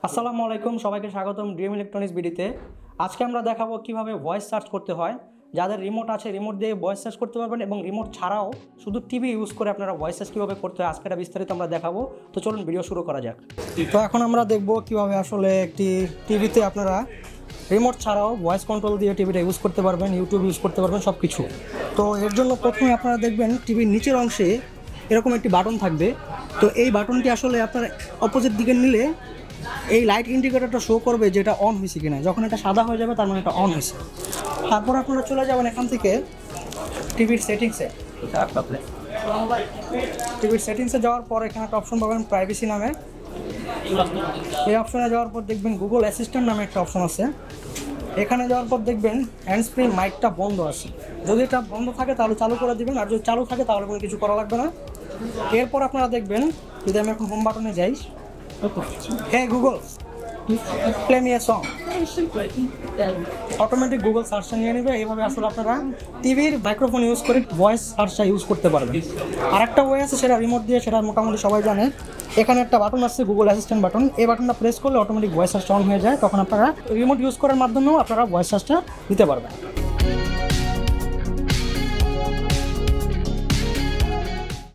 আসসালামু আলাইকুম, সবাইকে স্বাগতম ড্রিম ইলেকট্রনিক্স ভিডিওতে। আজকে আমরা দেখাবো কিভাবে ভয়েস সার্চ করতে হয়। যাদের রিমোট আছে রিমোট দিয়ে ভয়েস সার্চ করতে পারবেন এবং রিমোট ছাড়াও শুধু টিভি ইউজ করে আপনারা ভয়েস সার্চ কীভাবে করতে হয় আজকে এটা বিস্তারিত আমরা দেখাবো। তো চলুন ভিডিও শুরু করা যাক। তো এখন আমরা দেখব কিভাবে আসলে একটি টিভিতে আপনারা রিমোট ছাড়াও ভয়েস কন্ট্রোল দিয়ে টিভিটা ইউজ করতে পারবেন, ইউটিউব ইউজ করতে পারবেন, সব কিছু। তো এর জন্য প্রথমে আপনারা দেখবেন টিভির নিচের অংশে এরকম একটি বাটন থাকবে। তো এই বাটনটি আসলে আপনার অপোজিট দিকে নিলে এই লাইট ইন্ডিকেটরটা শো করবে যে এটা অন হয়েছে কিনা। যখন এটা সাদা হয়ে যাবে তার মানে এটা অন হয়েছে। তারপর আপনারা চলে যাবেন এখান থেকে টিভির সেটিংসে। টিভির সেটিংসে যাওয়ার পর এখানে একটা অপশন পাবেন প্রাইভেসি নামে। এই অপশনে যাওয়ার পর দেখবেন গুগল অ্যাসিস্ট্যান্ট নামে একটা অপশন আছে। এখানে যাওয়ার পর দেখবেন হ্যান্ডস ফ্রি মাইকটা বন্ধ আছে। যদি এটা বন্ধ থাকে তাহলে চালু করে দিবেন, আর যদি চালু থাকে তাহলে কোনো কিছু করা লাগবে না। এরপর আপনারা দেখবেন, যদি আমি এখন হোম বাটনে যাই, hey Google play me a song, automatic Google সার্চটা নিয়ে নেবে। এইভাবে আসলে আপনারা টিভির মাইক্রোফোন ইউজ করে ভয়েস সার্চটা ইউজ করতে পারবেন। আর একটা ওয়ে আছে, সেটা রিমোট দিয়ে, সেটা মোটামুটি সবাই জানে। এখানে একটা বাটন আছে গুগল অ্যাসিস্ট্যান্ট বাটন। এই বাটনটা প্রেস করলে অটোমেটিক ভয়েস সার্চটা অন হয়ে যায়। তখন আপনারা রিমোট ইউজ করার মাধ্যমেও আপনারা ভয়েস সার্চটা দিতে পারবেন।